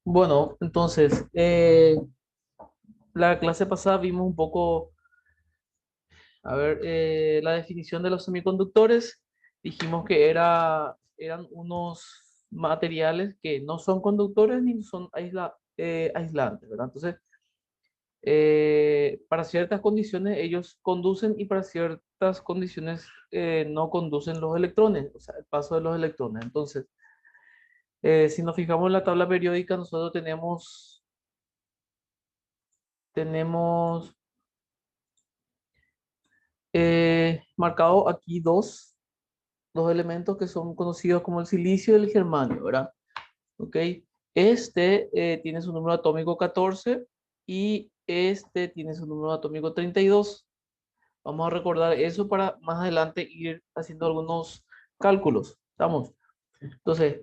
Bueno, entonces, la clase pasada vimos un poco, a ver, la definición de los semiconductores. Dijimos que eran unos materiales que no son conductores ni son aislantes, ¿verdad? Entonces, para ciertas condiciones ellos conducen y para ciertas condiciones no conducen los electrones, o sea, el paso de los electrones. Entonces, si nos fijamos en la tabla periódica, nosotros tenemos marcado aquí dos elementos que son conocidos como el silicio y el germanio, ¿verdad? ¿Ok? Este tiene su número atómico 14 y este tiene su número atómico 32. Vamos a recordar eso para más adelante ir haciendo algunos cálculos. ¿Estamos? Entonces,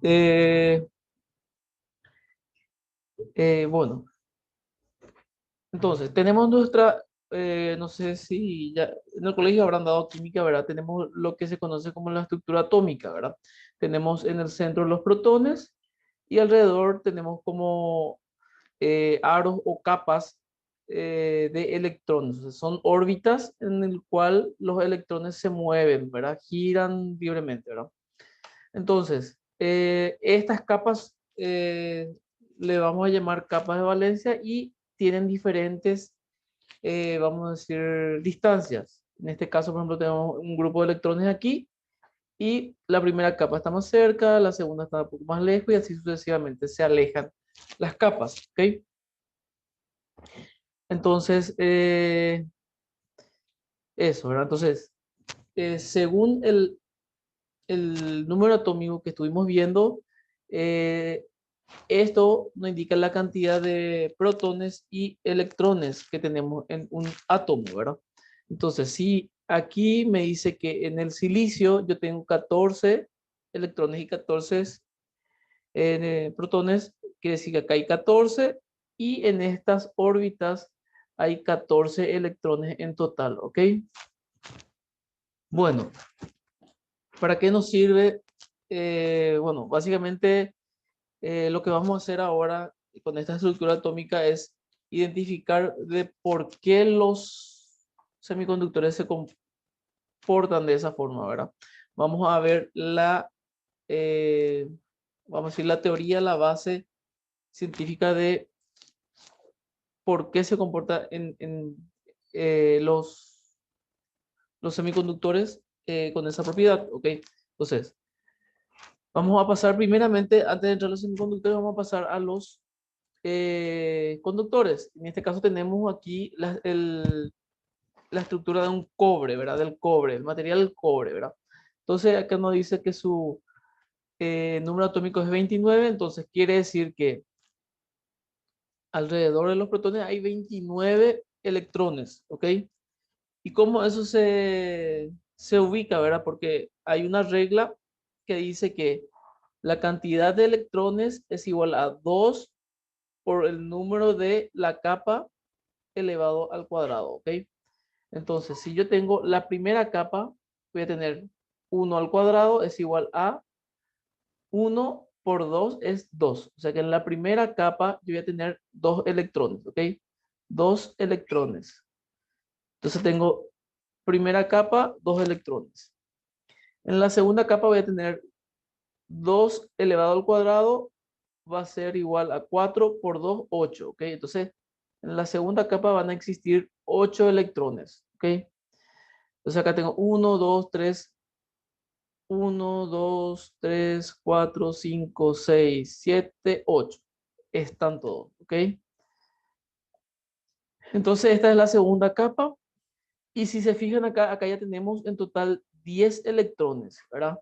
eh, bueno, entonces tenemos no sé si ya en el colegio habrán dado química, ¿verdad? Tenemos lo que se conoce como la estructura atómica, ¿verdad? Tenemos en el centro los protones y alrededor tenemos como aros o capas de electrones. O sea, son órbitas en el cual los electrones se mueven, ¿verdad? Giran libremente, ¿verdad? Entonces, estas capas le vamos a llamar capas de valencia y tienen diferentes, vamos a decir, distancias. En este caso, por ejemplo, tenemos un grupo de electrones aquí y la primera capa está más cerca, la segunda está un poco más lejos y así sucesivamente se alejan las capas, ¿ok? Entonces, eso, ¿verdad? Entonces, según el número atómico que estuvimos viendo, eh, esto nos indica la cantidad de protones y electrones que tenemos en un átomo, ¿verdad? Entonces, si aquí me dice que en el silicio yo tengo 14 electrones y 14 protones, quiere decir que acá hay 14 y en estas órbitas hay 14 electrones en total, ¿ok? Bueno, ¿para qué nos sirve? Bueno, básicamente lo que vamos a hacer ahora con esta estructura atómica es identificar de por qué los semiconductores se comportan de esa forma, ¿verdad? Vamos a ver eh, vamos a decir, la teoría, la base científica de por qué se comporta en los semiconductores con esa propiedad, ¿ok? Entonces, vamos a pasar primeramente, antes de entrar a los semiconductores, vamos a pasar a los conductores. En este caso tenemos aquí la estructura de un cobre, ¿verdad? Del cobre, el material del cobre, ¿verdad? Entonces acá nos dice que su número atómico es 29, entonces quiere decir que alrededor de los protones hay 29 electrones, ¿ok? ¿Y cómo eso se ubica, verdad? Porque hay una regla que dice que la cantidad de electrones es igual a 2 por el número de la capa elevado al cuadrado, ¿ok? Entonces, si yo tengo la primera capa, voy a tener 1 al cuadrado es igual a 1 por 2 es 2. O sea que en la primera capa yo voy a tener 2 electrones, ¿ok? 2 electrones. Entonces tengo primera capa, 2 electrones. En la segunda capa voy a tener 2 elevado al cuadrado, va a ser igual a 4 por 2 8, ¿ok? Entonces, en la segunda capa van a existir 8 electrones, ¿ok? Entonces acá tengo uno, 2, 3, 4, 5, 6, 7, 8. Están todos, ¿ok? Entonces esta es la segunda capa. Y si se fijan acá, acá ya tenemos en total 10 electrones, ¿verdad?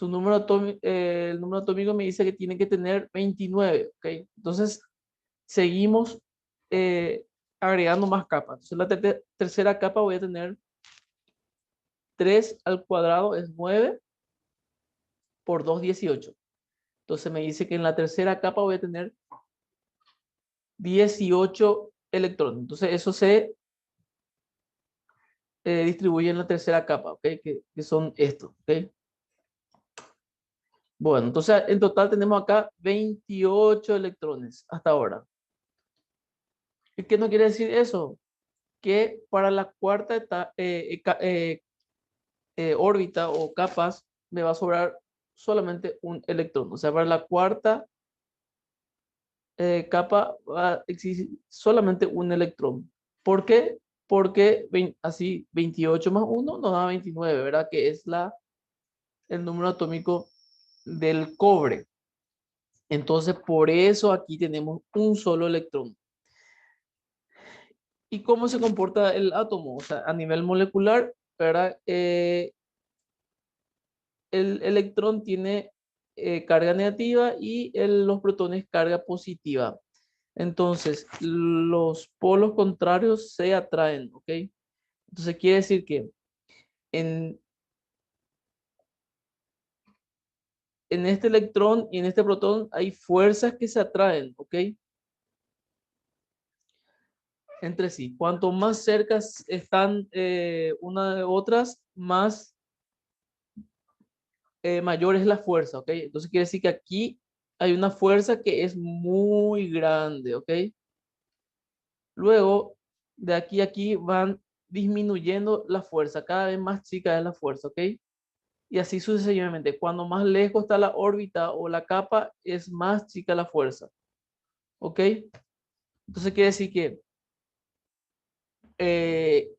El número atómico me dice que tiene que tener 29, ¿ok? Entonces seguimos eh, agregando más capas. Entonces la tercera capa voy a tener 3 al cuadrado es 9 por 2 18. Entonces me dice que en la tercera capa voy a tener 18 electrones. Entonces eso se distribuye en la tercera capa, ¿ok? Que son estos, ¿ok? Bueno, entonces en total tenemos acá 28 electrones hasta ahora. ¿Y qué no quiere decir eso? Que para la cuarta órbita o capas me va a sobrar solamente un electrón. O sea, para la cuarta capa va a existir solamente un electrón. ¿Por qué? Porque así 28 más uno nos da 29, ¿verdad? Que es el número atómico del cobre. Entonces, por eso aquí tenemos un solo electrón. ¿Y cómo se comporta el átomo? O sea, a nivel molecular, ¿verdad? El electrón tiene carga negativa y los protones carga positiva. Entonces, los polos contrarios se atraen, ¿ok? Entonces, quiere decir que en, en este electrón y en este protón hay fuerzas que se atraen, ¿ok? Entre sí. Cuanto más cerca están una de otras, más mayor es la fuerza, ¿ok? Entonces quiere decir que aquí hay una fuerza que es muy grande, ¿ok? Luego, de aquí a aquí van disminuyendo la fuerza, cada vez más chica es la fuerza, ¿ok? Y así sucesivamente. Cuando más lejos está la órbita o la capa, es más chica la fuerza, ¿ok? Entonces quiere decir que eh,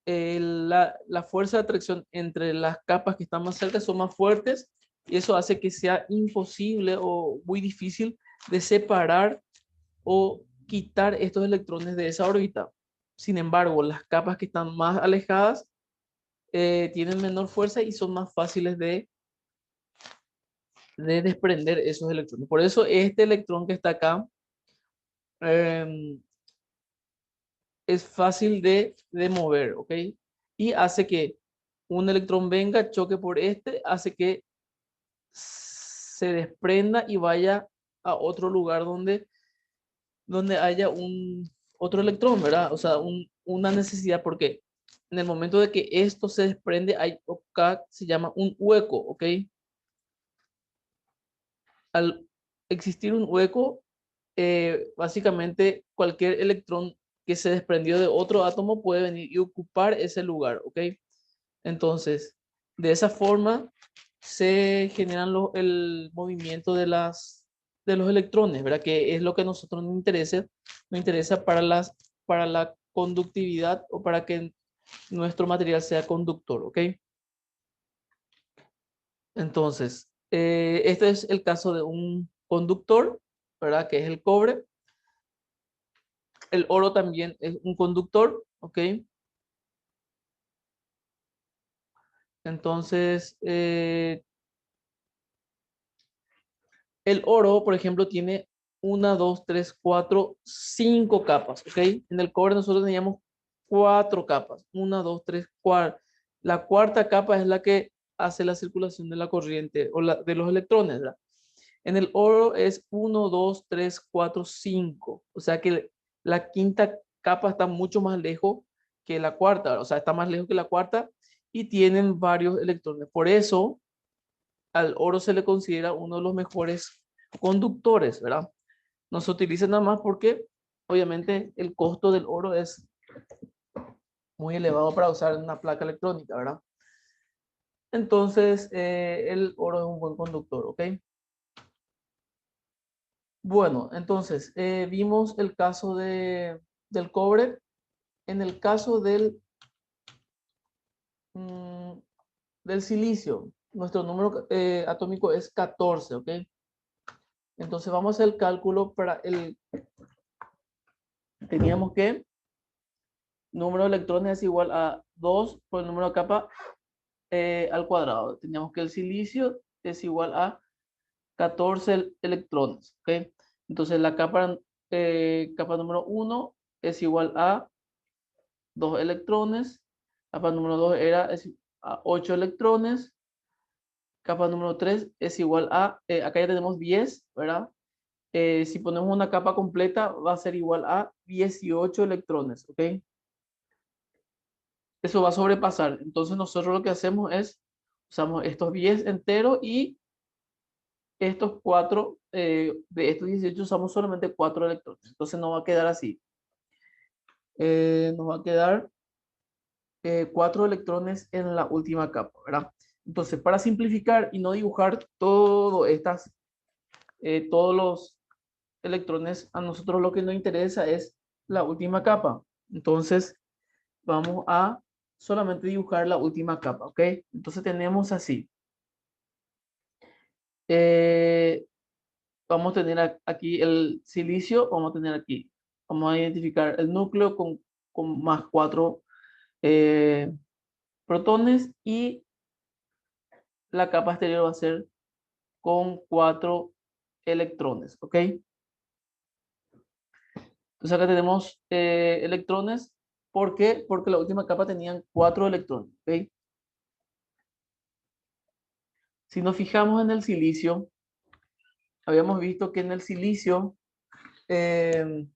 la fuerza de atracción entre las capas que están más cerca son más fuertes y eso hace que sea imposible o muy difícil de separar o quitar estos electrones de esa órbita. Sin embargo, las capas que están más alejadas tienen menor fuerza y son más fáciles de desprender esos electrones. Por eso este electrón que está acá eh, es fácil de mover, ¿ok? Y hace que un electrón venga, choque por este, hace que se desprenda y vaya a otro lugar donde haya otro electrón, ¿verdad? O sea, una necesidad, porque en el momento de que esto se desprende, hay acá se llama un hueco, ¿ok? Al existir un hueco, básicamente cualquier electrón que se desprendió de otro átomo puede venir y ocupar ese lugar, ¿ok? Entonces, de esa forma se generan el movimiento de los electrones, ¿verdad? Que es lo que a nosotros nos interesa para la conductividad o para que nuestro material sea conductor, ¿ok? Entonces, este es el caso de un conductor, ¿verdad? Que es el cobre. El oro también es un conductor, ¿ok? Entonces, el oro, por ejemplo, tiene una, dos, tres, cuatro, cinco capas, ¿ok? En el cobre nosotros teníamos cuatro capas, una, dos, tres, cuatro. La cuarta capa es la que hace la circulación de la corriente o de los electrones, ¿verdad? En el oro es uno, dos, tres, cuatro, cinco. O sea que la quinta capa está mucho más lejos que la cuarta, ¿verdad? O sea, está más lejos que la cuarta y tienen varios electrones. Por eso al oro se le considera uno de los mejores conductores, ¿verdad? No se utiliza nada más porque obviamente el costo del oro es muy elevado para usar en una placa electrónica, ¿verdad? Entonces, el oro es un buen conductor, ¿ok? Bueno, entonces, vimos el caso del cobre. En el caso mm, del silicio, nuestro número atómico es 14, ¿ok? Entonces, vamos a hacer el cálculo teníamos que número de electrones es igual a 2 por el número de capa al cuadrado. Teníamos que el silicio es igual a 14 electrones, ¿ok? Entonces la capa número uno es igual a 2 electrones, capa número 2 es a 8 electrones, capa número 3 es igual acá ya tenemos 10, ¿verdad? Si ponemos una capa completa va a ser igual a 18 electrones, ¿ok? Eso va a sobrepasar. Entonces nosotros lo que hacemos es Usamos estos 10 enteros y estos 4, de estos 18 usamos solamente 4 electrones. Entonces nos va a quedar así. Nos va a quedar 4 electrones en la última capa, ¿verdad? Entonces, para simplificar y no dibujar todos los electrones, a nosotros lo que nos interesa es la última capa. Entonces, vamos a solamente dibujar la última capa, ¿ok? Entonces tenemos así. Eh, Vamos a tener aquí el silicio, vamos a tener aquí. Vamos a identificar el núcleo con más 4 protones y la capa exterior va a ser con 4 electrones, ¿ok? Entonces acá tenemos electrones. ¿Por qué? Porque la última capa tenían 4 electrones, ¿ok? Si nos fijamos habíamos visto que eh,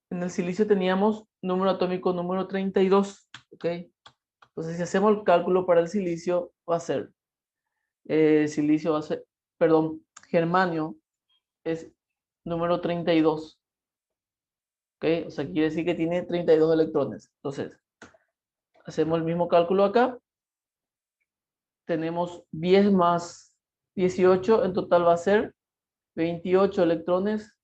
en el silicio teníamos número atómico número 32, ¿ok? Entonces si hacemos el cálculo para el silicio, va a ser, silicio va a ser, perdón, germanio es número 32, ¿ok? O sea, quiere decir que tiene 32 electrones. Entonces, hacemos el mismo cálculo acá. Tenemos 10 más 18, en total va a ser 28 electrones.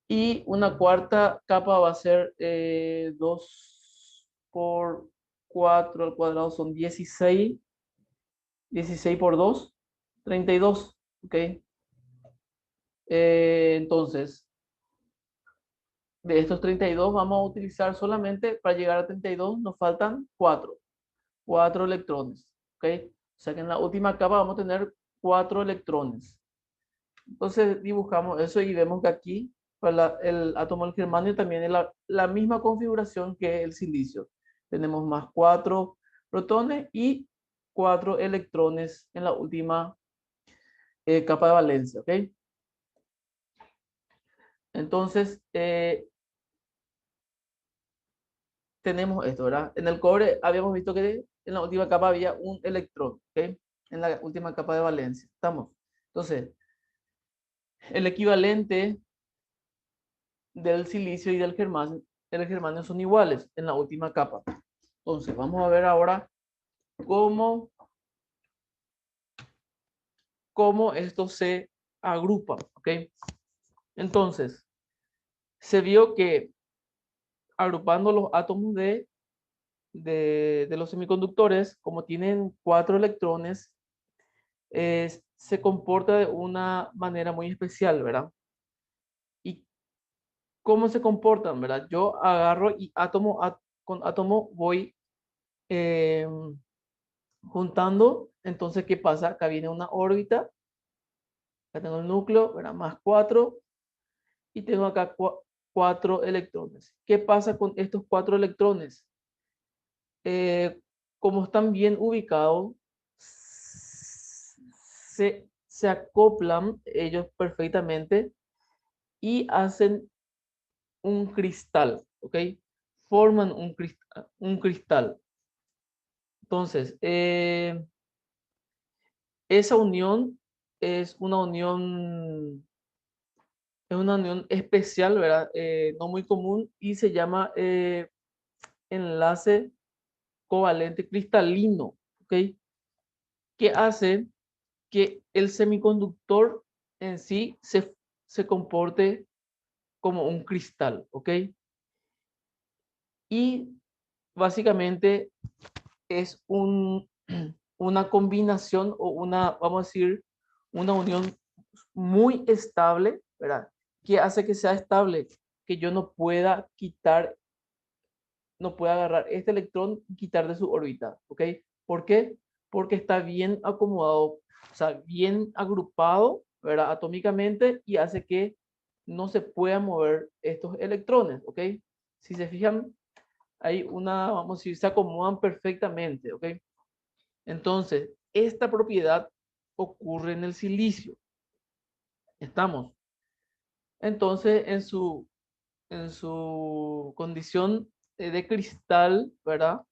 Y una cuarta capa va a ser 2 por 4 al cuadrado son 16. 16 por 2, 32. ¿Ok? Entonces, de estos 32 vamos a utilizar solamente, para llegar a 32 nos faltan 4 electrones. ¿Ok? O sea que en la última capa vamos a tener 4 electrones. Entonces dibujamos eso y vemos que aquí para el átomo del germanio también es la misma configuración que el silicio. Tenemos más 4 protones y 4 electrones en la última capa de valencia. ¿Ok? Entonces, tenemos esto, ¿verdad? En el cobre habíamos visto que en la última capa había un electrón, ¿ok? En la última capa de valencia. ¿Estamos? Entonces, el equivalente del silicio y del germanio son iguales en la última capa. Entonces, vamos a ver ahora cómo, cómo esto se agrupa, ¿ok? Entonces, se vio que agrupando los átomos de los semiconductores, como tienen 4 electrones, se comporta de una manera muy especial, ¿verdad? ¿Y cómo se comportan, verdad? Yo agarro y con átomo voy eh, juntando. Entonces, ¿qué pasa? Acá viene una órbita, acá tengo el núcleo, ¿verdad? Más 4 y tengo acá 4 electrones. ¿Qué pasa con estos 4 electrones? Eh, Como están bien ubicados, se acoplan ellos perfectamente y hacen un cristal, ¿ok? Forman un cristal. Entonces, esa unión es una unión, es una unión especial, ¿verdad? No muy común y se llama enlace covalente cristalino, ¿ok? Que hace que el semiconductor en sí se comporte como un cristal, ¿ok? Y básicamente es una combinación o vamos a decir, una unión muy estable, ¿verdad? Que hace que sea estable, que yo no pueda quitar, no pueda agarrar este electrón y quitar de su órbita, ¿ok? ¿Por qué? Porque está bien acomodado, o sea, bien agrupado, ¿verdad? Atómicamente y hace que no se puedan mover estos electrones, ¿ok? Si se fijan, hay vamos a decir, se acomodan perfectamente, ¿ok? Entonces, esta propiedad ocurre en el silicio. ¿Estamos? Entonces, en su condición de cristal, ¿verdad?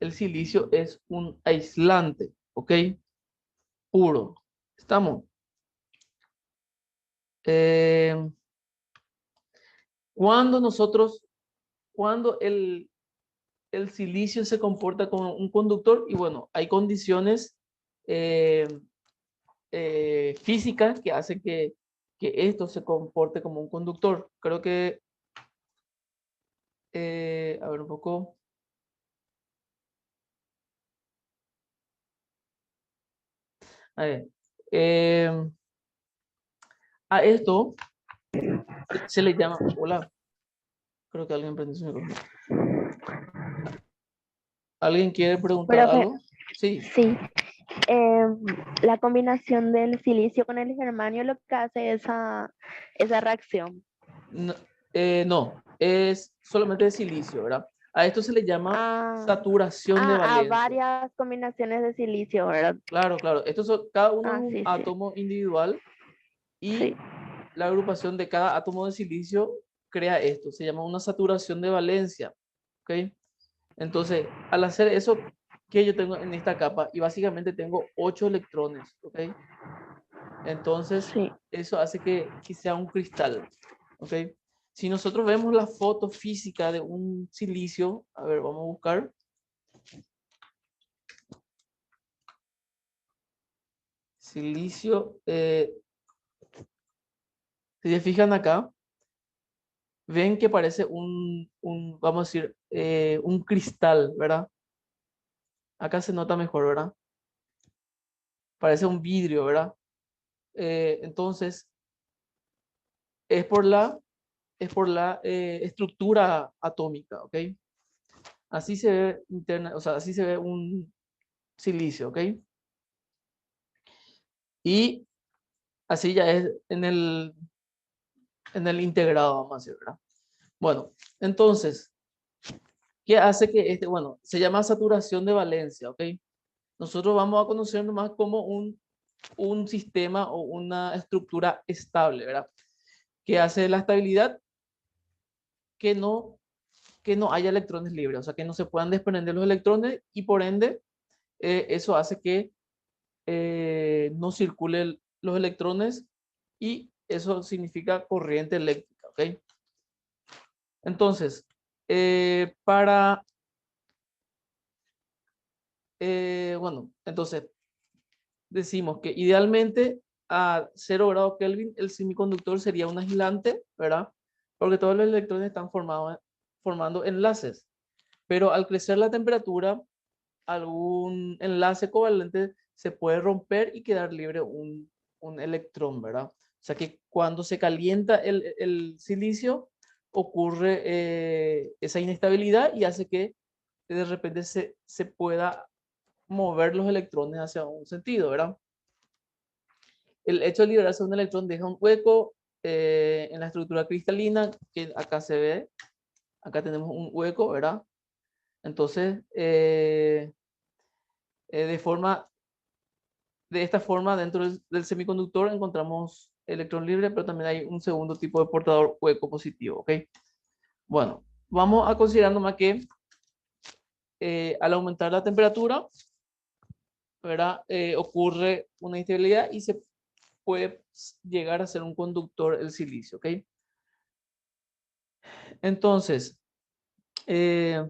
el silicio es un aislante, ¿ok? Puro. ¿Estamos? Eh, cuando nosotros, cuando el silicio se comporta como un conductor, y bueno, hay condiciones eh, físicas que hacen que esto se comporte como un conductor. Creo que, a ver un poco. A ver, eh, a esto se le llama, hola, creo que alguien prendió su micrófono. ¿Alguien quiere preguntar Profe, algo? Sí. sí, eh, la combinación del silicio con el germanio lo que hace esa reacción. No, no, es solamente de silicio, ¿verdad? A esto se le llama Ah, saturación de a valencia. varias combinaciones de silicio, ¿verdad? Claro, claro. Estos son, cada uno es Ah, un sí, sí, átomo individual sí. y la agrupación de cada átomo de silicio crea esto. Se llama una saturación de valencia. ¿Ok? Entonces, al hacer eso, que yo tengo en esta capa, y básicamente tengo 8 electrones. ¿Ok? Entonces, Sí. eso hace que sea un cristal. ¿Ok? Si nosotros vemos la foto física de un silicio, a ver, vamos a buscar. Silicio, si se fijan acá, ven que parece vamos a decir, un cristal, ¿verdad? Acá se nota mejor, ¿verdad? Parece un vidrio, ¿verdad? Entonces, es por la estructura atómica, ¿ok? Así se ve interna, o sea, así se ve un silicio, ¿ok? Y así ya es en el integrado, vamos a decir, ¿verdad? Bueno, entonces, ¿qué hace que bueno, se llama saturación de valencia, ¿ok? Nosotros vamos a conocer nomás como un sistema o una estructura estable, ¿verdad? Que hace la estabilidad que no haya electrones libres, o sea, que no se puedan desprender los electrones y por ende eso hace que no circulen los electrones y eso significa corriente eléctrica, ¿ok? Entonces, bueno, entonces decimos que idealmente a 0 grados Kelvin el semiconductor sería un aislante, ¿verdad? Porque todos los electrones están formando enlaces. Pero al crecer la temperatura, algún enlace covalente se puede romper y quedar libre un electrón, ¿verdad? O sea que cuando se calienta el silicio, ocurre esa inestabilidad y hace que de repente se pueda mover los electrones hacia un sentido, ¿verdad? El hecho de liberarse un electrón deja un hueco en la estructura cristalina, que acá se ve, acá tenemos un hueco, ¿verdad? Entonces, de esta forma, dentro del semiconductor encontramos electrón libre, pero también hay un segundo tipo de portador hueco positivo, ¿ok? Bueno, vamos a considerar nomás que al aumentar la temperatura, ¿verdad? Ocurre una inestabilidad y se puede llegar a ser un conductor el silicio, ¿ok? Entonces, eh,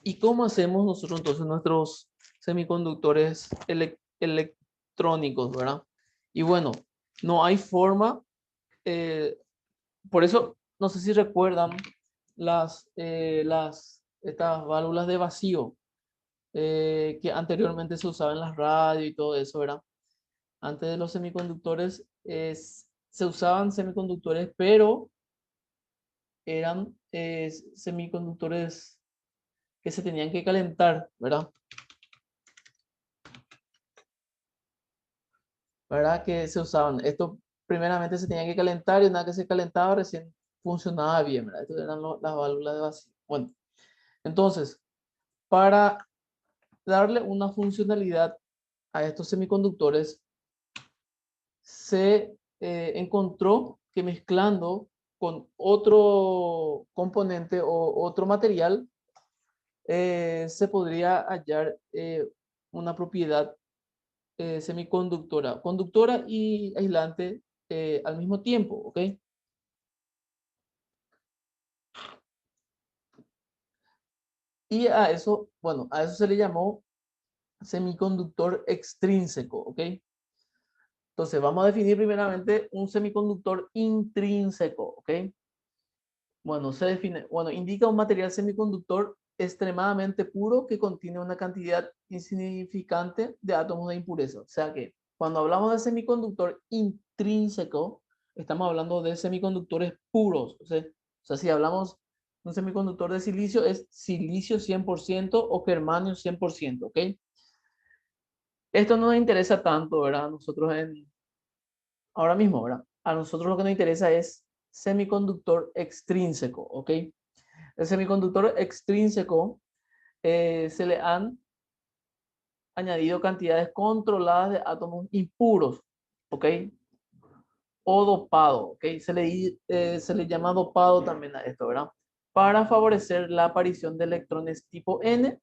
¿y cómo hacemos nosotros entonces nuestros semiconductores electrónicos, ¿verdad? Y bueno, no hay forma, eh, por eso, no sé si recuerdan estas válvulas de vacío que anteriormente se usaban en las radios y todo eso, ¿verdad? Antes de los semiconductores se usaban semiconductores, pero eran semiconductores que se tenían que calentar, ¿verdad? ¿Verdad? Que se usaban. Esto primeramente se tenía que calentar y una vez que se calentaba recién funcionaba bien, ¿verdad? Estas eran las válvulas de vacío. Bueno, entonces, para darle una funcionalidad a estos semiconductores, se encontró que mezclando con otro componente o otro material, se podría hallar una propiedad semiconductora, conductora y aislante al mismo tiempo, ¿ok? Y a eso, bueno, a eso se le llamó semiconductor extrínseco, ¿ok? Entonces, vamos a definir primeramente un semiconductor intrínseco, ¿ok? Bueno, se define, bueno, indica un material semiconductor extremadamente puro que contiene una cantidad insignificante de átomos de impureza. O sea que cuando hablamos de semiconductor intrínseco, estamos hablando de semiconductores puros. O sea, si hablamos de un semiconductor de silicio, es silicio 100% o germanio 100%, ¿ok? Esto no nos interesa tanto, ¿verdad? Nosotros ahora mismo, ¿verdad? A nosotros lo que nos interesa es semiconductor extrínseco, ¿ok? El semiconductor extrínseco se le han añadido cantidades controladas de átomos impuros, ¿ok? O dopado, ¿ok? Se le llama dopado también a esto, ¿verdad? Para favorecer la aparición de electrones tipo N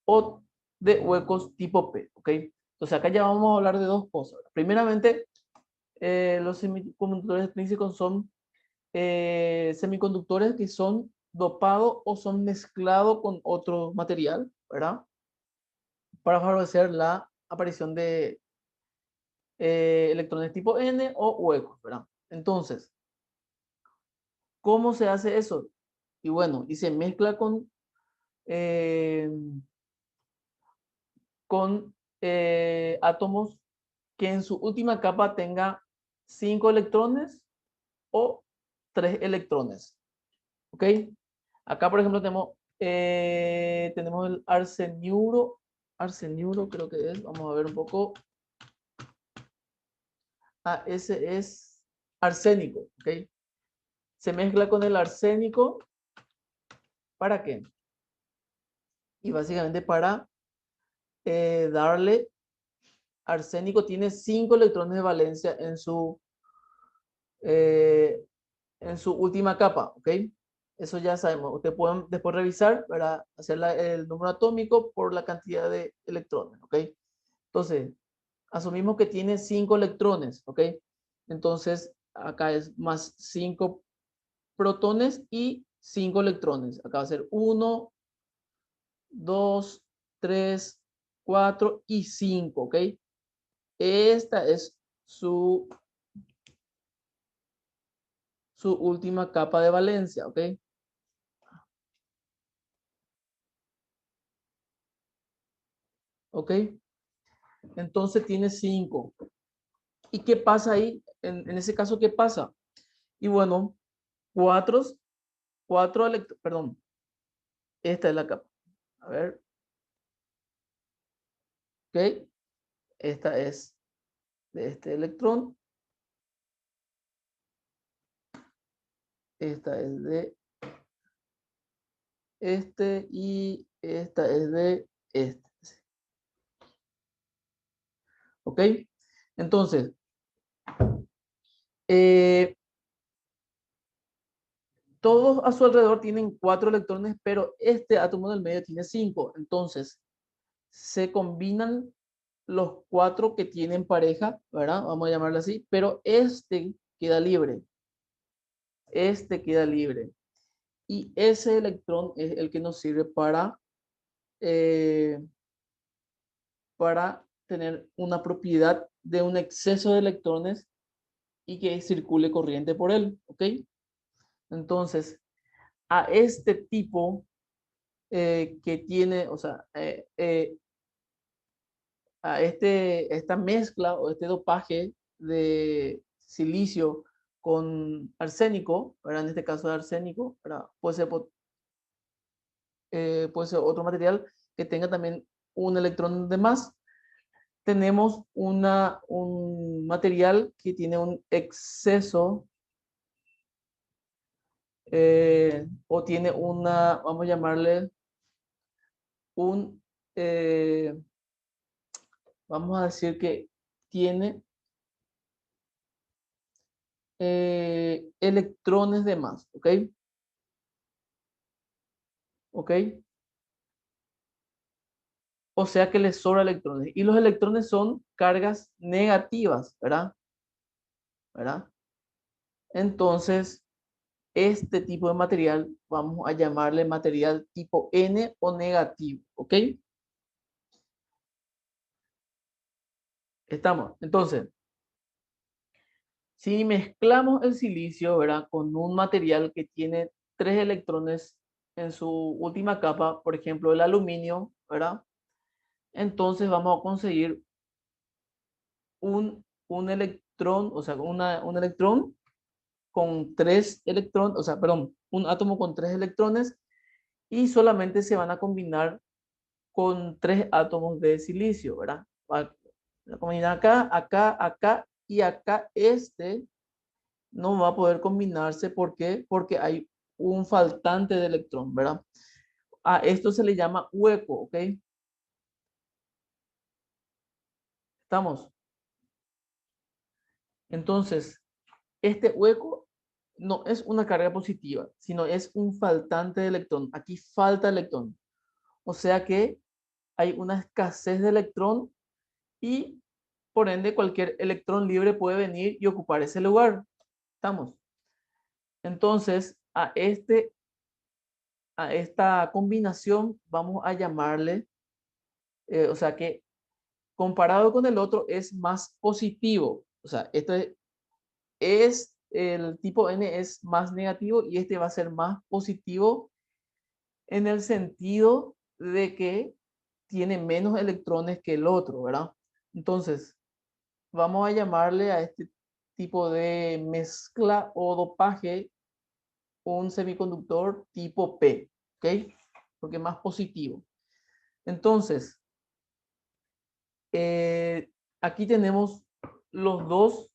o de huecos tipo P, ¿ok? Entonces acá ya vamos a hablar de dos cosas. Primeramente, los semiconductores extrínsecos son semiconductores que son dopados o son mezclados con otro material, ¿verdad? Para favorecer la aparición de electrones tipo N o huecos, ¿verdad? Entonces, ¿cómo se hace eso? Y bueno, y se mezcla eh, con átomos que en su última capa tenga 5 electrones o 3 electrones. ¿Ok? Acá, por ejemplo, tenemos el arseniuro. Arseniuro creo que es. Vamos a ver un poco. Ah, ese es arsénico. ¿Ok? Se mezcla con el arsénico. ¿Para qué? Y básicamente para darle arsénico. Tiene 5 electrones de valencia eh, en su última capa. ¿Ok? Eso ya sabemos. Ustedes pueden después revisar para hacer el número atómico por la cantidad de electrones. ¿Ok? Entonces, asumimos que tiene 5 electrones, ¿ok? Entonces, acá es más 5 protones y 5 electrones. Acá va a ser 1, 2, 3, 4 y 5, ¿ok? Esta es su última capa de valencia, ¿ok? ¿Ok? Entonces tiene 5. ¿Y qué pasa ahí? En ese caso, ¿qué pasa? Y bueno, 4, perdón, esta es la capa. A ver, ¿ok? Esta es de este electrón. Esta es de este y esta es de este. ¿Ok? Entonces, eh, todos a su alrededor tienen 4 electrones, pero este átomo del medio tiene 5. Entonces, se combinan los 4 que tienen pareja, ¿verdad? Vamos a llamarlo así, pero este queda libre. Este queda libre. Y ese electrón es el que nos sirve eh, para tener una propiedad de un exceso de electrones y que circule corriente por él, ¿ok? Entonces, a este tipo que tiene, o sea, a esta mezcla o este dopaje de silicio con arsénico, ¿verdad? En este caso de arsénico, ¿verdad? Puede ser otro material que tenga también un electrón de más. Tenemos un material que tiene un exceso o tiene vamos a llamarle un, eh, vamos a decir que tiene electrones de más, ¿ok? ¿Ok? o sea que le sobra electrones. Y los electrones son cargas negativas, ¿verdad? ¿Verdad? Entonces, este tipo de material vamos a llamarle material tipo N o negativo, ¿ok? Estamos. Entonces, si mezclamos el silicio, ¿verdad? Con un material que tiene 3 electrones en su última capa, por ejemplo, el aluminio, ¿verdad? Entonces vamos a conseguir un electrón, o sea, un electrón con 3 electrones, o sea, perdón, un átomo con 3 electrones y solamente se van a combinar con 3 átomos de silicio, ¿verdad? Va a combinar acá, acá, acá y acá este no va a poder combinarse. ¿Por qué? Porque hay un faltante de electrón, ¿verdad? A esto se le llama hueco, ¿ok? ¿Estamos? Entonces, este hueco no es una carga positiva, sino es un faltante de electrón. Aquí falta electrón. O sea que hay una escasez de electrón y por ende cualquier electrón libre puede venir y ocupar ese lugar. ¿Estamos? Entonces, a esta combinación vamos a llamarle, o sea que comparado con el otro es más positivo. O sea, el tipo N es más negativo y este va a ser más positivo en el sentido de que tiene menos electrones que el otro, ¿verdad? Entonces, vamos a llamarle a este tipo de mezcla o dopaje un semiconductor tipo P, ¿ok? Porque es más positivo. Entonces, aquí tenemos los dos,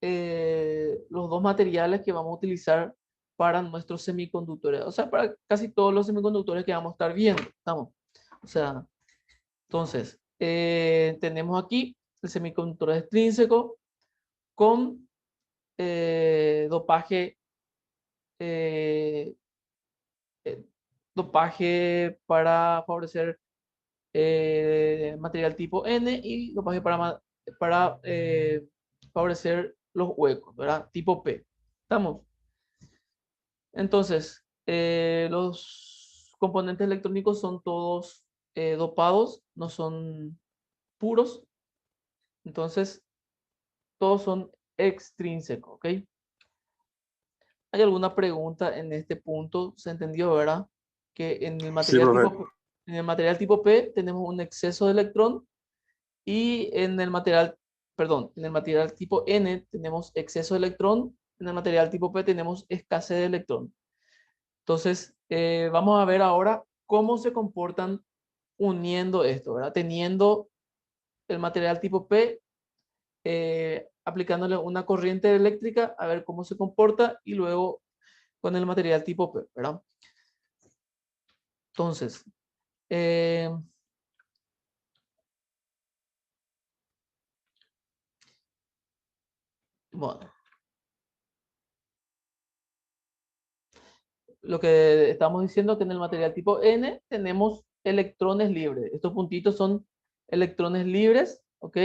los dos materiales que vamos a utilizar para nuestros semiconductores, o sea, para casi todos los semiconductores que vamos a estar viendo, ¿estamos? O sea, entonces, tenemos aquí el semiconductor extrínseco con dopaje, eh, eh, dopaje para favorecer material tipo N y dopaje para favorecer los huecos, ¿verdad? Tipo P. ¿Estamos? Entonces, los componentes electrónicos son todos dopados, no son puros. Entonces, todos son extrínsecos, ¿ok? ¿Hay alguna pregunta en este punto? ¿Se entendió, verdad? Que Sí, profe. en el material tipo P tenemos un exceso de electrón y en el material, perdón, en el material tipo N tenemos exceso de electrón, en el material tipo P tenemos escasez de electrón. Entonces, vamos a ver ahora cómo se comportan uniendo esto, ¿verdad? Teniendo el material tipo P, aplicándole una corriente eléctrica, a ver cómo se comporta y luego con el material tipo P, ¿verdad? Entonces, eh, bueno, lo que estamos diciendo que en el material tipo N tenemos electrones libres. Estos puntitos son electrones libres, ¿ok?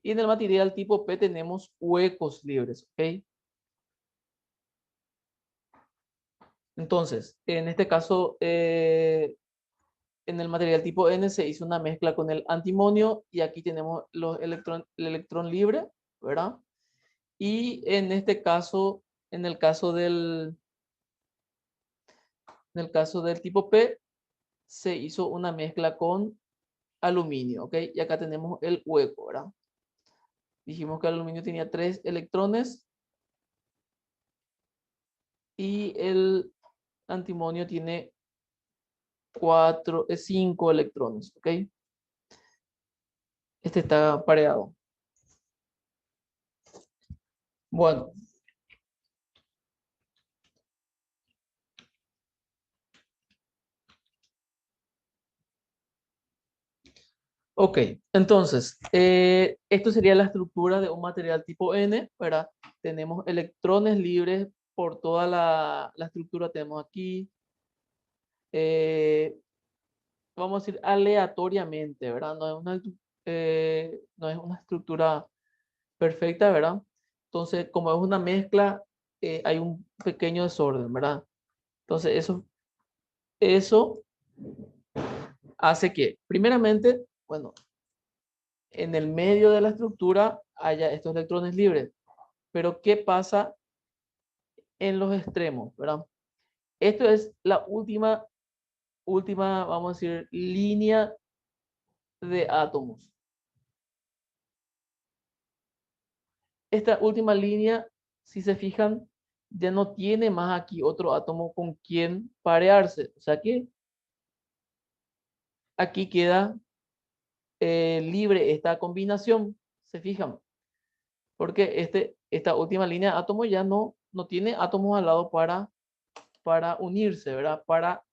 Y en el material tipo P tenemos huecos libres, ¿ok? Entonces, en este caso, en el material tipo N se hizo una mezcla con el antimonio y aquí tenemos el electrón libre, ¿verdad? Y en este caso, en el caso del tipo P, se hizo una mezcla con aluminio, ¿ok? Y acá tenemos el hueco, ¿verdad? Dijimos que el aluminio tenía 3 electrones y el antimonio tiene 5 electrones, ¿ok? Este está pareado. Bueno, ok. Entonces, esto sería la estructura de un material tipo N, ¿verdad? Tenemos electrones libres por toda la estructura. Tenemos aquí, eh, vamos a decir, aleatoriamente, ¿verdad? No es una estructura perfecta, ¿verdad? Entonces, como es una mezcla, hay un pequeño desorden, ¿verdad? Entonces, eso hace que, primeramente, bueno, en el medio de la estructura haya estos electrones libres. Pero, ¿qué pasa en los extremos, ¿verdad? Esto es la última, vamos a decir, línea de átomos. Esta última línea, si se fijan, ya no tiene más aquí otro átomo con quien parearse. O sea que aquí queda libre esta combinación, se fijan, porque esta última línea de átomos ya no tiene átomos al lado para unirse, ¿verdad? Para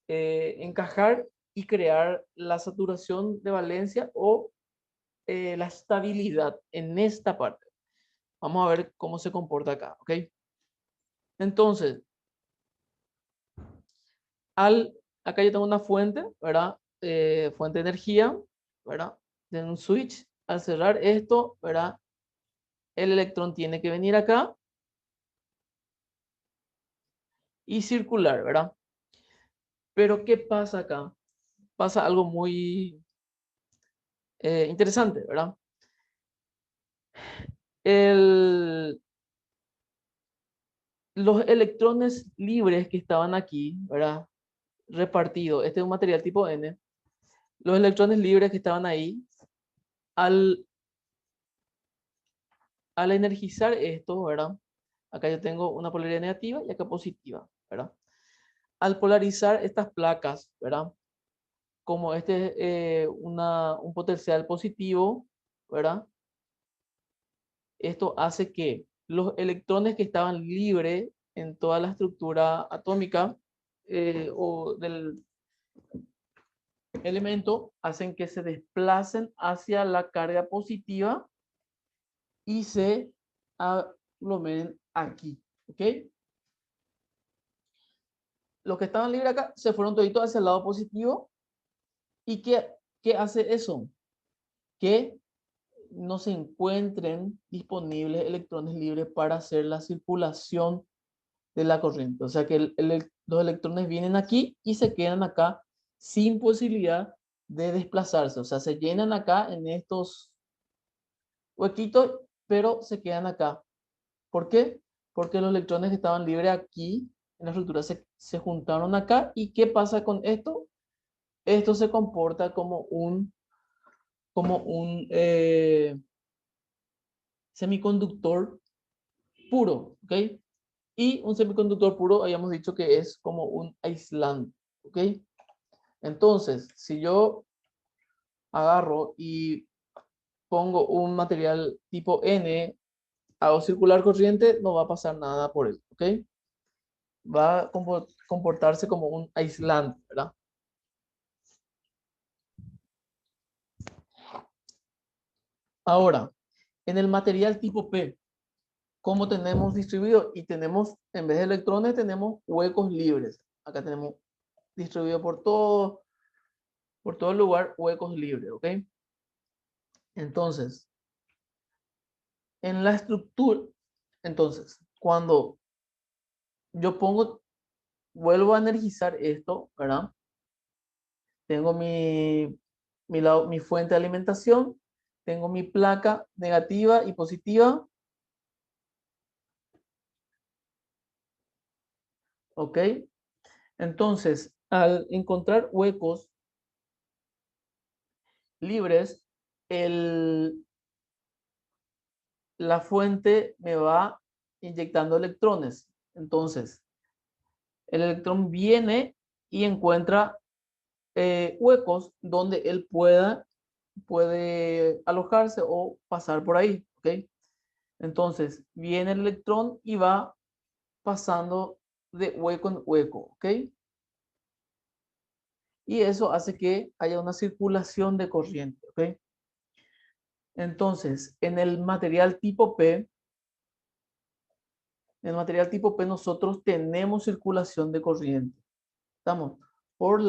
encajar y crear la saturación de valencia o la estabilidad en esta parte. Vamos a ver cómo se comporta acá, ¿ok? Entonces, acá yo tengo una fuente, ¿verdad? Fuente de energía, ¿verdad? De un switch. Al cerrar esto, ¿verdad? El electrón tiene que venir acá y circular, ¿verdad? Pero ¿qué pasa acá? Pasa algo muy interesante, ¿verdad? El, los electrones libres que estaban aquí, ¿verdad? Repartidos, este es un material tipo N, los electrones libres que estaban ahí, al, al energizar esto, ¿verdad? Acá yo tengo una polaridad negativa y acá positiva, ¿verdad? Al polarizar estas placas, ¿verdad? Como este es un potencial positivo, ¿verdad? Esto hace que los electrones que estaban libres en toda la estructura atómica o del elemento hacen que se desplacen hacia la carga positiva y se aglomeren aquí, ¿ok? Los que estaban libres acá se fueron toditos hacia el lado positivo. ¿Y qué hace eso? Que no se encuentren disponibles electrones libres para hacer la circulación de la corriente. O sea que los electrones vienen aquí y se quedan acá sin posibilidad de desplazarse. O sea, se llenan acá en estos huequitos, pero se quedan acá. ¿Por qué? Porque los electrones que estaban libres aquí en la estructura se juntaron acá. ¿Y qué pasa con esto? Esto se comporta como un semiconductor puro, ¿ok? Y un semiconductor puro habíamos dicho que es como un aislante, ¿ok? Entonces, si yo agarro y pongo un material tipo N, hago circular corriente, no va a pasar nada por él, ¿ok? Va a comportarse como un aislante, ¿verdad? Ahora, en el material tipo P, ¿cómo tenemos distribuido? Y tenemos, en vez de electrones, tenemos huecos libres. Acá tenemos distribuido por todo el lugar huecos libres, ¿ok? Entonces, en la estructura, entonces, cuando yo vuelvo a energizar esto, ¿verdad? Tengo mi fuente de alimentación, tengo mi placa negativa y positiva, ¿ok? Entonces, al encontrar huecos libres, la fuente me va inyectando electrones. Entonces, el electrón viene y encuentra huecos donde él puede alojarse o pasar por ahí, ¿ok? Entonces, viene el electrón y va pasando de hueco en hueco, ¿ok? Y eso hace que haya una circulación de corriente, ¿ok? Entonces, en el material tipo P nosotros tenemos circulación de corriente. Estamos por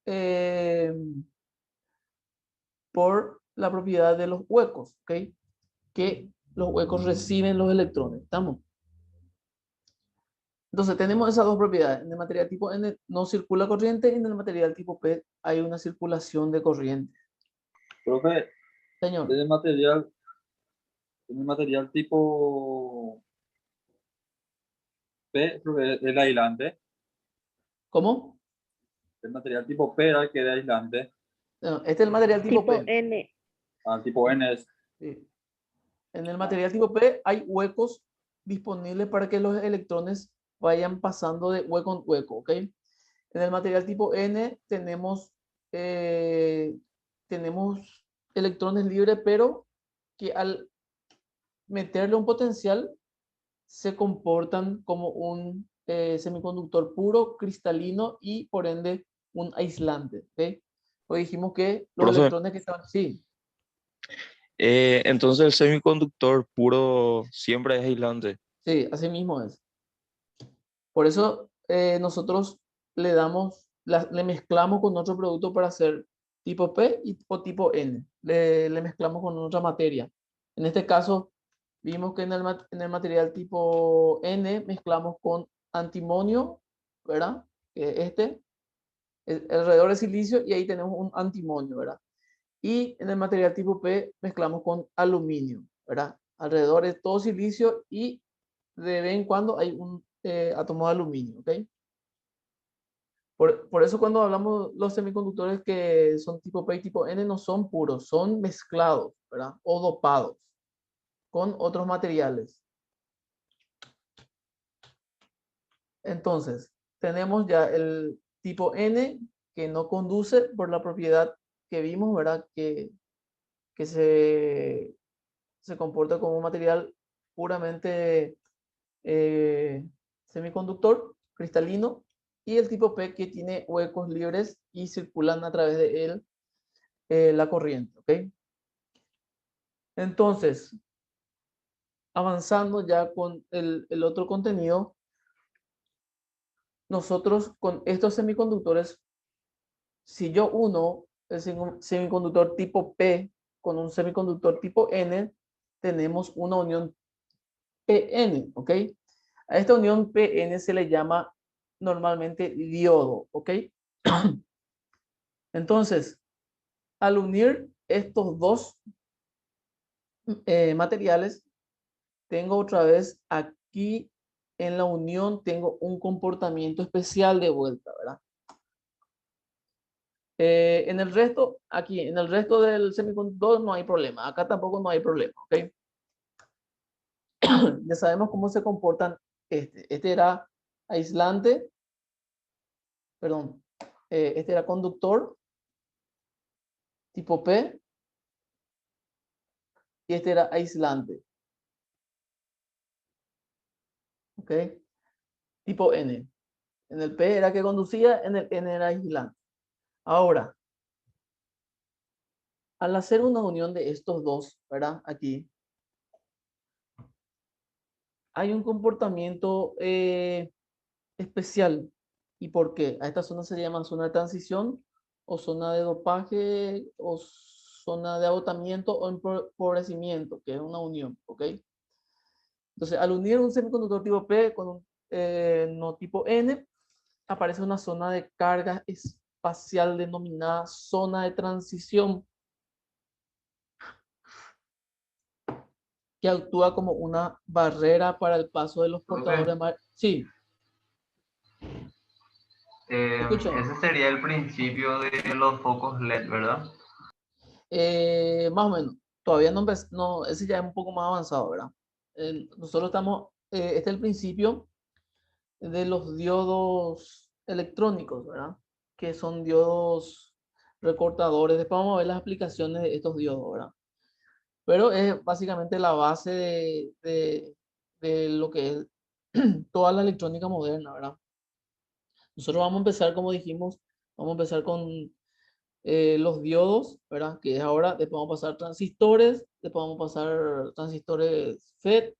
eh, por la propiedad de los huecos, ¿ok? Que los huecos reciben los electrones. ¿Estamos? Entonces tenemos esas dos propiedades. En el material tipo N no circula corriente y en el material tipo P hay una circulación de corriente. Profe, Señor, en el material tipo P, profe, el aislante. ¿cómo? El material tipo P era el que era aislante. No, este es el material tipo Tipo P. N. Al tipo N es. Sí. En el material tipo P hay huecos disponibles para que los electrones vayan pasando de hueco en hueco, ¿ok? En el material tipo N tenemos electrones libres, pero que al meterle un potencial se comportan como un semiconductor puro, cristalino y por ende un aislante, ¿ok? Hoy dijimos que los Profe, electrones que estaban, sí, entonces el semiconductor puro siempre es aislante. sí, así mismo es. Por eso nosotros le mezclamos con otro producto para hacer tipo P o tipo N. Le mezclamos con otra materia. En este caso, vimos que en el material tipo N mezclamos con antimonio, ¿verdad? Alrededor de silicio y ahí tenemos un antimonio, ¿verdad? Y en el material tipo P mezclamos con aluminio, ¿verdad? Alrededor de todo silicio y de vez en cuando hay un átomo de aluminio, ¿ok? Por eso cuando hablamos los semiconductores que son tipo P y tipo N no son puros, son mezclados, ¿verdad? O dopados con otros materiales. Entonces, tenemos ya el tipo N que no conduce por la propiedad que vimos, ¿verdad? Que se comporta como un material puramente semiconductor, cristalino, y el tipo P que tiene huecos libres y circulan a través de él la corriente, ¿ok? Entonces, avanzando ya con el otro contenido, nosotros con estos semiconductores, si yo uno el semiconductor tipo P con un semiconductor tipo N, tenemos una unión PN, ¿ok? A esta unión PN se le llama normalmente diodo, ¿ok? Entonces, al unir estos dos materiales, tengo otra vez aquí en la unión, tengo un comportamiento especial de vuelta, ¿verdad? En el resto, aquí, en el resto del semiconductor no hay problema. Acá tampoco no hay problema, ¿ok? Ya sabemos cómo se comportan este. Este era aislante, perdón, este era conductor tipo P y este era aislante, ¿ok? Tipo N. En el P era que conducía, en el N era aislante. Ahora, al hacer una unión de estos dos, ¿verdad? Aquí, hay un comportamiento especial. ¿Y por qué? A esta zona se llama zona de transición o zona de dopaje o zona de agotamiento o empobrecimiento, que es una unión, ¿ok? Entonces, al unir un semiconductor tipo P con un no tipo N, aparece una zona de carga espacial denominada zona de transición, que actúa como una barrera para el paso de los Profe, portadores. Sí, escucho. ese sería el principio de los focos LED, ¿verdad? Más o menos. Todavía no, ese ya es un poco más avanzado, ¿verdad? Nosotros estamos, este es el principio de los diodos electrónicos, ¿verdad? Que son diodos recortadores. Después vamos a ver las aplicaciones de estos diodos, ¿verdad? Pero es básicamente la base de lo que es toda la electrónica moderna, ¿verdad? Nosotros vamos a empezar, como dijimos, vamos a empezar con los diodos, ¿verdad? Que es ahora, después vamos a pasar transistores, después vamos a pasar transistores FET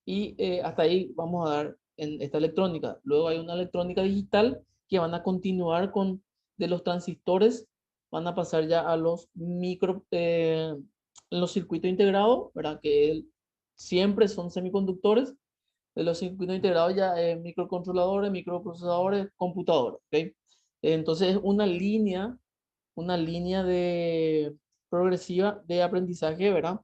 y hasta ahí vamos a dar en esta electrónica. Luego hay una electrónica digital que van a continuar con de los transistores van a pasar ya a los los circuitos integrados, ¿verdad? Siempre son semiconductores. De los circuitos integrados ya microcontroladores, microprocesadores, computadores, ¿ok? Entonces es una línea de progresiva de aprendizaje, ¿verdad?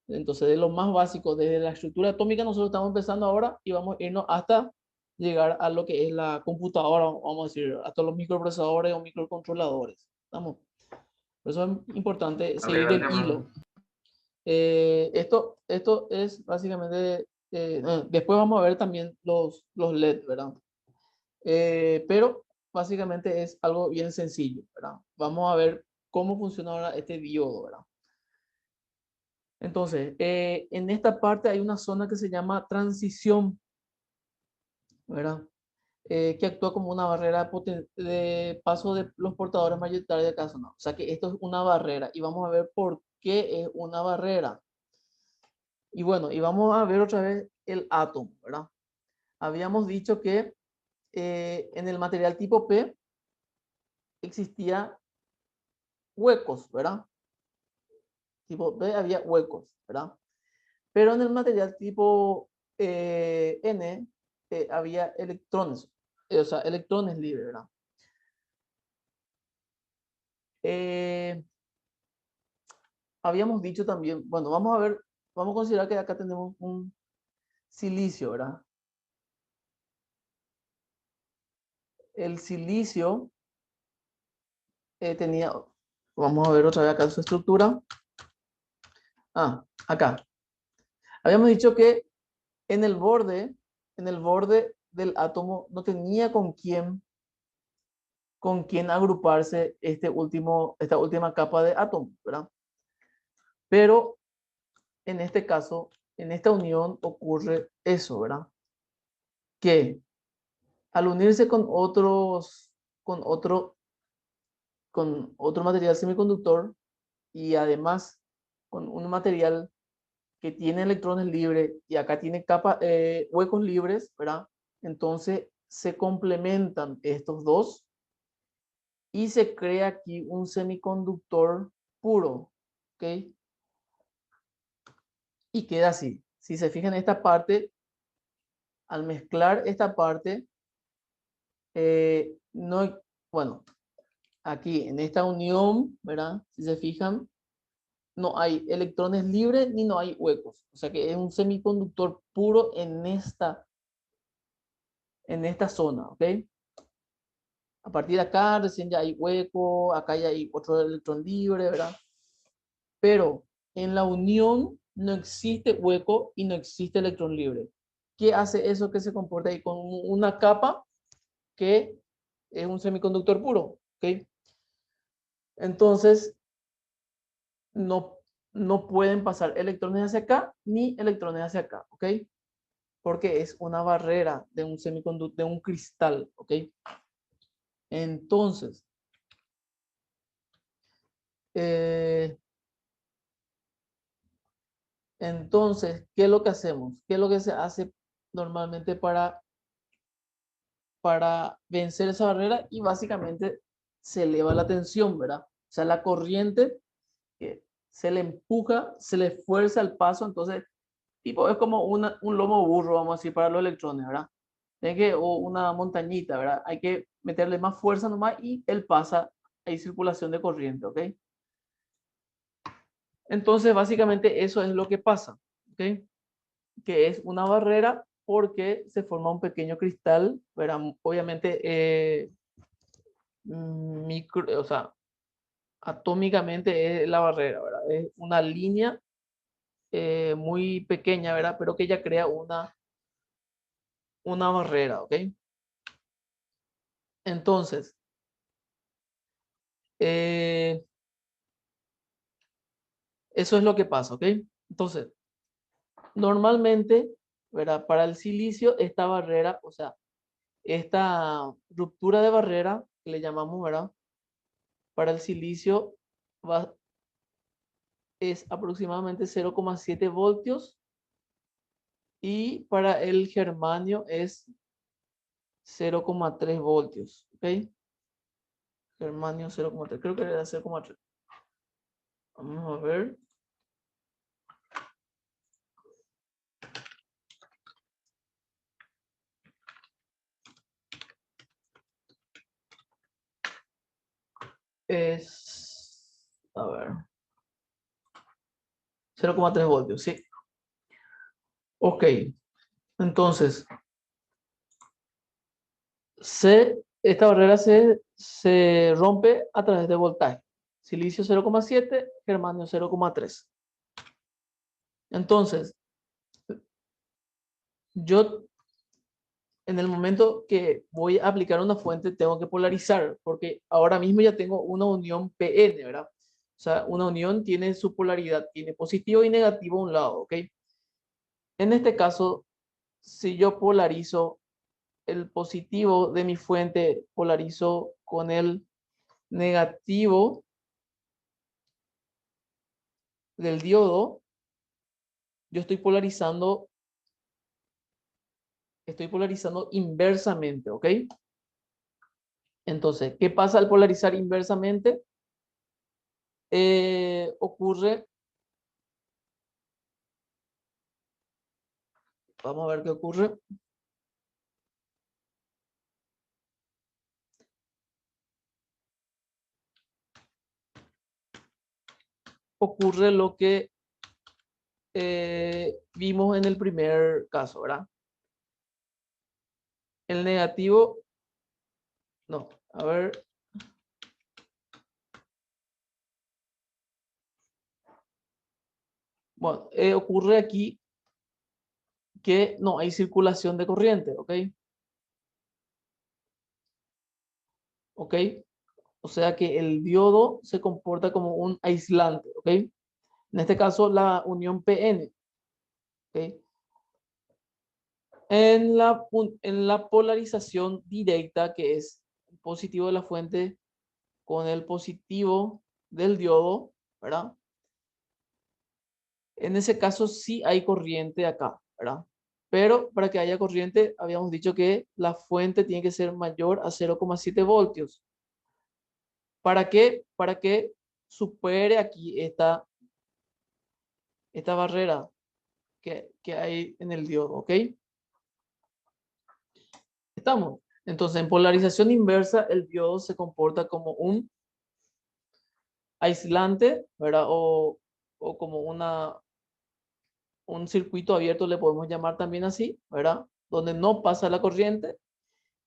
Entonces de lo más básico, desde la estructura atómica nosotros estamos empezando ahora y vamos a irnos hasta llegar a lo que es la computadora, vamos a decir, hasta los microprocesadores o microcontroladores. ¿Estamos? Por eso es importante seguir el hilo. Esto es básicamente, después vamos a ver también los LED, ¿verdad? Pero básicamente es algo bien sencillo, ¿verdad? Vamos a ver cómo funciona ahora este diodo, ¿verdad? Entonces, en esta parte hay una zona que se llama transición, ¿verdad? Que actúa como una barrera de paso de los portadores mayoritarios de cada zona. O sea que esto es una barrera y vamos a ver por qué es una barrera. Y bueno, y vamos a ver otra vez el átomo, ¿verdad? Habíamos dicho que en el material tipo P existía huecos, ¿verdad? Tipo P había huecos, ¿verdad? Pero en el material tipo N había electrones, o sea, electrones libres, ¿verdad? Habíamos dicho también, bueno, vamos a ver, vamos a considerar que acá tenemos un silicio, ¿verdad? El silicio tenía, vamos a ver otra vez acá su estructura. Acá. Habíamos dicho que en el borde del átomo no tenía con quién agruparse esta última capa de átomo, ¿verdad? Pero en este caso, en esta unión ocurre eso, ¿verdad? Que al unirse con otro material semiconductor y además con un material que tiene electrones libres y acá tiene huecos libres, ¿verdad? Entonces se complementan estos dos y se crea aquí un semiconductor puro, ¿ok? Y queda así. Si se fijan en esta parte, al mezclar esta parte, no, bueno, aquí en esta unión, ¿verdad? Si se fijan, no hay electrones libres ni no hay huecos. O sea que es un semiconductor puro en esta zona, ¿ok? A partir de acá recién ya hay hueco, acá ya hay otro electrón libre, ¿verdad? Pero en la unión no existe hueco y no existe electrón libre. ¿Qué hace eso que se comporta ahí con una capa que es un semiconductor puro? ¿Ok? Entonces, no, no pueden pasar electrones hacia acá ni electrones hacia acá, ¿ok? Porque es una barrera de un semiconductor, de un cristal, ¿ok? Entonces, ¿qué es lo que hacemos? ¿Qué es lo que se hace normalmente para vencer esa barrera? Y básicamente se eleva la tensión, ¿verdad? O sea, la corriente se le empuja, se le fuerza el paso, entonces, tipo, es como un lomo burro, vamos a decir, para los electrones, ¿verdad? O una montañita, ¿verdad? Hay que meterle más fuerza nomás y él pasa, hay circulación de corriente, ¿ok? Entonces, básicamente eso es lo que pasa, ¿ok? Que es una barrera porque se forma un pequeño cristal, ¿verdad? Obviamente, o sea, atómicamente es la barrera, ¿verdad? Es una línea muy pequeña, ¿verdad? Pero que ya crea una barrera, ¿ok? Entonces, eh, eso es lo que pasa, ¿ok? Entonces, normalmente, ¿verdad? Para el silicio, esta barrera, o sea, esta ruptura de barrera, que le llamamos, ¿verdad? Para el silicio es aproximadamente 0,7 voltios y para el germanio es 0,3 voltios, ¿ok? Germanio 0,3. Creo que era 0,3. Vamos a ver. A ver, 0,3 voltios, sí. Ok, entonces, esta barrera se rompe a través de voltaje. Silicio 0,7, germanio 0,3. Entonces, yo en el momento que voy a aplicar una fuente tengo que polarizar, porque ahora mismo ya tengo una unión PN, ¿verdad? O sea, una unión tiene su polaridad, tiene positivo y negativo a un lado, ¿ok? En este caso, si yo polarizo el positivo de mi fuente, polarizo con el negativo del diodo, yo estoy polarizando inversamente, ¿ok? Entonces, ¿qué pasa al polarizar inversamente? Ocurre, vamos a ver qué ocurre. Ocurre lo que vimos en el primer caso, ¿verdad? El negativo, no, a ver. Bueno, ocurre aquí que no hay circulación de corriente, ¿ok? ¿Ok? O sea que el diodo se comporta como un aislante, ¿ok? En este caso, la unión PN, ¿ok? En la polarización directa, que es el positivo de la fuente con el positivo del diodo, ¿verdad? En ese caso sí hay corriente acá, ¿verdad? Pero para que haya corriente, habíamos dicho que la fuente tiene que ser mayor a 0,7 voltios. ¿Para qué? Para que supere aquí esta barrera que hay en el diodo, ¿ok? Estamos. Entonces, en polarización inversa, el diodo se comporta como un aislante, ¿verdad? O como un circuito abierto, le podemos llamar también así, ¿verdad? Donde no pasa la corriente.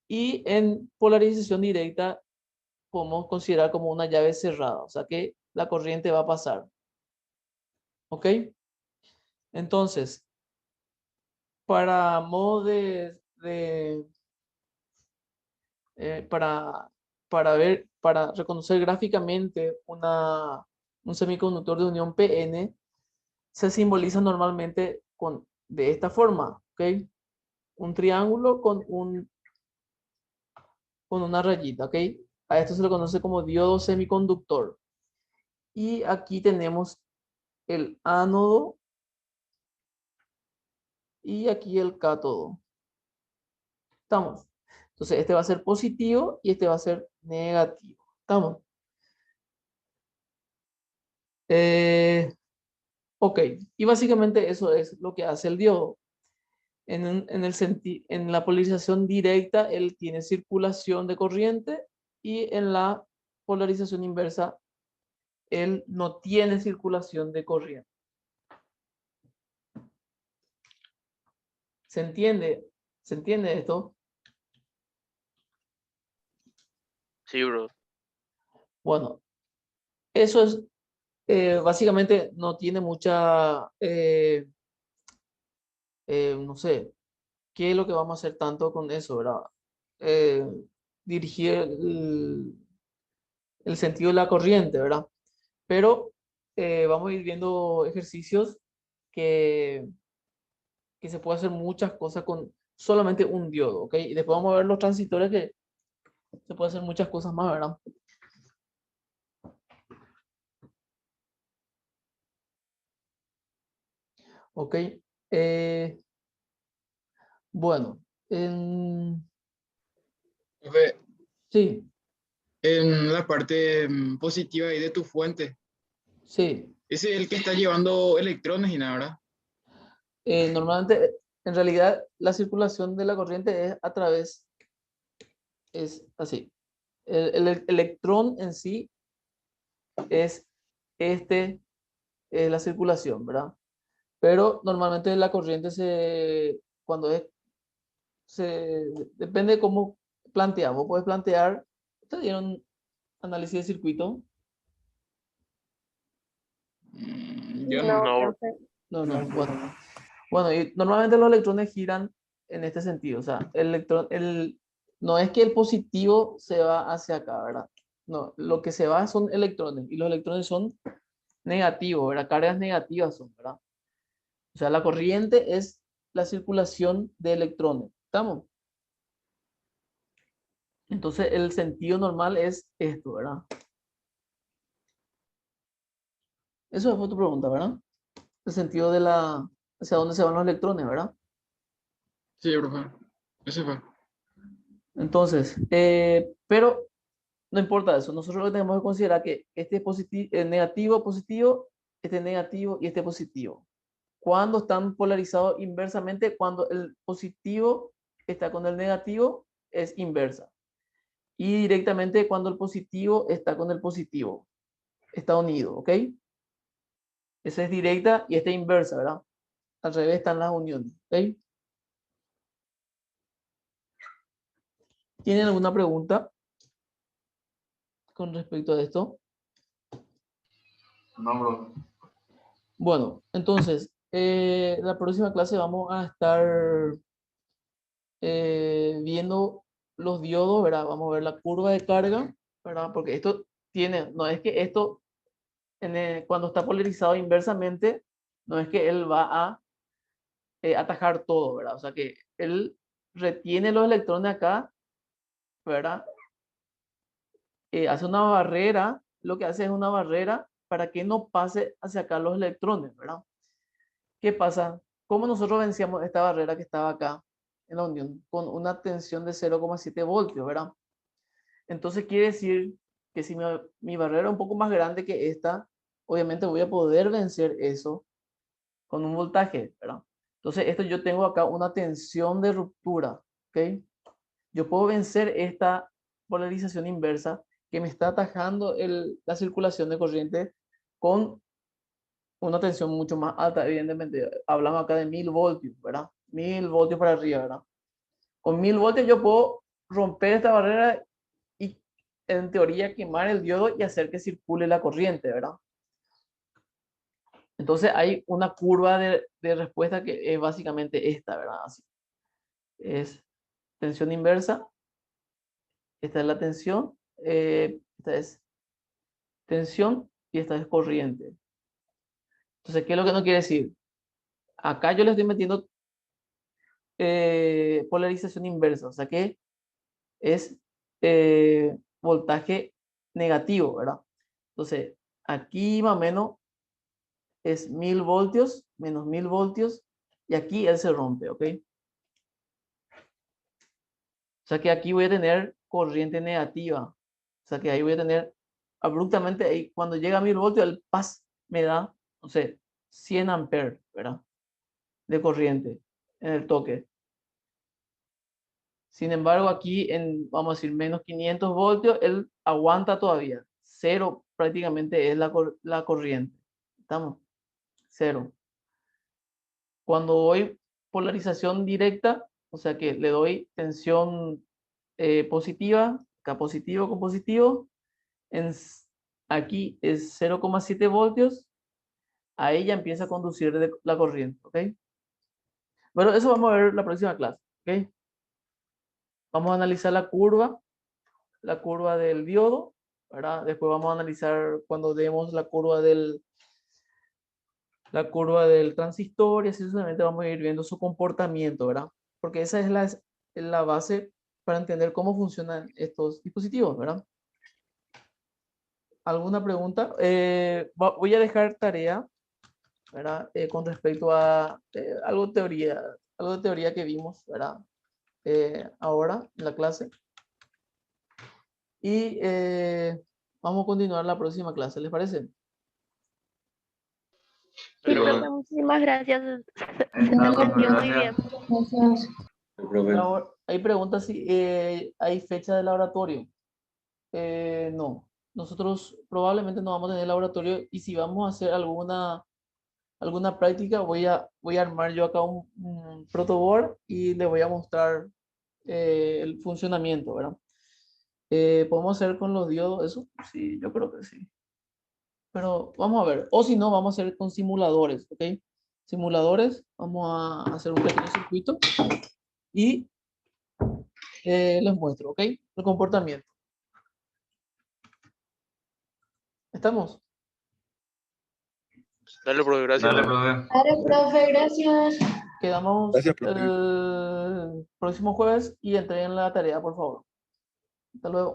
Y en polarización directa, podemos considerar como una llave cerrada, o sea que la corriente va a pasar, ¿ok? Entonces, para modo para, para reconocer gráficamente un semiconductor de unión PN, se simboliza normalmente de esta forma, ¿ok? Un triángulo con una rayita, ¿ok? A esto se le conoce como diodo semiconductor. Y aquí tenemos el ánodo y aquí el cátodo. ¿Estamos? Entonces, este va a ser positivo y este va a ser negativo. ¿Estamos? Ok, y básicamente eso es lo que hace el diodo. En la polarización directa, él tiene circulación de corriente y en la polarización inversa, él no tiene circulación de corriente. ¿Se entiende? ¿Se entiende esto? Sí, bro. Bueno, eso es básicamente no tiene mucha, no sé, ¿qué es lo que vamos a hacer tanto con eso, verdad? Eh, dirigir el sentido de la corriente, ¿verdad? Pero vamos a ir viendo ejercicios que, que se puede hacer muchas cosas con solamente un diodo, ¿ok? Y después vamos a ver los transistores que se puede hacer muchas cosas más, ¿verdad? Ok. eh, bueno, Profe, sí, en la parte positiva ahí de tu fuente. Sí, Ese es el que está llevando electrones y nada, ¿verdad? normalmente, en realidad, la circulación de la corriente es a través, es así. El electrón en sí es la circulación, ¿verdad? Pero normalmente la corriente cuando depende de cómo planteamos. Puedes plantear, te dieron análisis de circuito. Yo No, no. No, profe. No, bueno, y normalmente los electrones giran en este sentido, o sea, no es que el positivo se va hacia acá, ¿verdad? No, lo que se va son electrones y los electrones son negativos, ¿verdad? Cargas negativas son, ¿verdad? O sea, la corriente es la circulación de electrones, ¿estamos? Entonces, el sentido normal es esto, ¿verdad? Eso fue tu pregunta, ¿verdad? El sentido hacia dónde se van los electrones, ¿verdad? Sí, profe. Ese fue. Entonces, pero no importa eso. Nosotros lo que tenemos que considerar que este es positivo, negativo, positivo, este negativo y este positivo. Cuando están polarizados inversamente, cuando el positivo está con el negativo, es inversa. Y directamente cuando el positivo está con el positivo, está unido, ¿ok? Esa es directa y esta es inversa, ¿verdad? Al revés están las uniones, ¿ok? ¿Tienen alguna pregunta con respecto a esto? No, bro. Bueno, entonces, la próxima clase vamos a estar viendo los diodos, ¿verdad? Vamos a ver la curva de carga, ¿verdad? Porque esto no es que esto, cuando está polarizado inversamente, no es que él va a atajar todo, ¿verdad? O sea que él retiene los electrones acá, ¿verdad? Hace una barrera, lo que hace es una barrera para que no pase hacia acá los electrones, ¿verdad? ¿Qué pasa? ¿Cómo nosotros vencíamos esta barrera que estaba acá en la unión? Con una tensión de 0,7 voltios, ¿verdad? Entonces quiere decir que si mi barrera es un poco más grande que esta, obviamente voy a poder vencer eso con un voltaje, ¿verdad? Entonces esto yo tengo acá una tensión de ruptura, ¿ok? Yo puedo vencer esta polarización inversa que me está atajando la circulación de corriente con una tensión mucho más alta, evidentemente. Hablamos acá de 1000 voltios, ¿verdad? 1000 voltios para arriba, ¿verdad? Con 1000 voltios yo puedo romper esta barrera y en teoría quemar el diodo y hacer que circule la corriente, ¿verdad? Entonces hay una curva de respuesta que es básicamente esta, ¿verdad? Así. Es tensión inversa, esta es la tensión, esta es tensión y esta es corriente. Entonces, ¿qué es lo que no quiere decir? Acá yo le estoy metiendo polarización inversa, o sea que es voltaje negativo, ¿verdad? Entonces, aquí más o menos es 1000 voltios menos 1000 voltios y aquí él se rompe, ¿ok? O sea que aquí voy a tener corriente negativa. O sea que ahí voy a tener abruptamente, ahí, cuando llega a 1000 voltios, el PAS me da, no sé, 100 amperes, ¿verdad? De corriente en el toque. Sin embargo, aquí vamos a decir, menos 500 voltios, él aguanta todavía. Cero prácticamente es la corriente. ¿Estamos? Cero. Cuando doy polarización directa, o sea que le doy tensión positiva, acá positivo con positivo, aquí es 0,7 voltios, a ella empieza a conducir la corriente, ¿ok? Bueno, eso vamos a ver la próxima clase, ¿ok? Vamos a analizar la curva del diodo, ¿verdad? Después vamos a analizar cuando demos la curva del transistor y así sucesivamente vamos a ir viendo su comportamiento, ¿verdad? Porque esa es la base para entender cómo funcionan estos dispositivos, ¿verdad? ¿Alguna pregunta? Voy a dejar tarea, ¿verdad? Con respecto a algo de teoría que vimos, ¿verdad? Ahora en la clase. Y vamos a continuar la próxima clase, ¿les parece? Sí, Pero- profe, muchísimas gracias. Se Está, profe, entendió muy bien. gracias. Ahora, hay preguntas si hay fecha de laboratorio. No, nosotros probablemente no vamos a tener laboratorio y si vamos a hacer alguna práctica voy a armar yo acá un protoboard y le voy a mostrar el funcionamiento, ¿verdad? ¿Podemos hacer con los diodos eso? Sí, yo creo que sí. Pero vamos a ver. O si no, vamos a hacer con simuladores, ¿ok? Simuladores, vamos a hacer un pequeño circuito y les muestro, ¿ok? El comportamiento. ¿Estamos? Dale, profe, gracias. Dale, profe. Claro, profe, gracias. Quedamos Gracias, profe. el próximo jueves y entreguen la tarea, por favor. Hasta luego.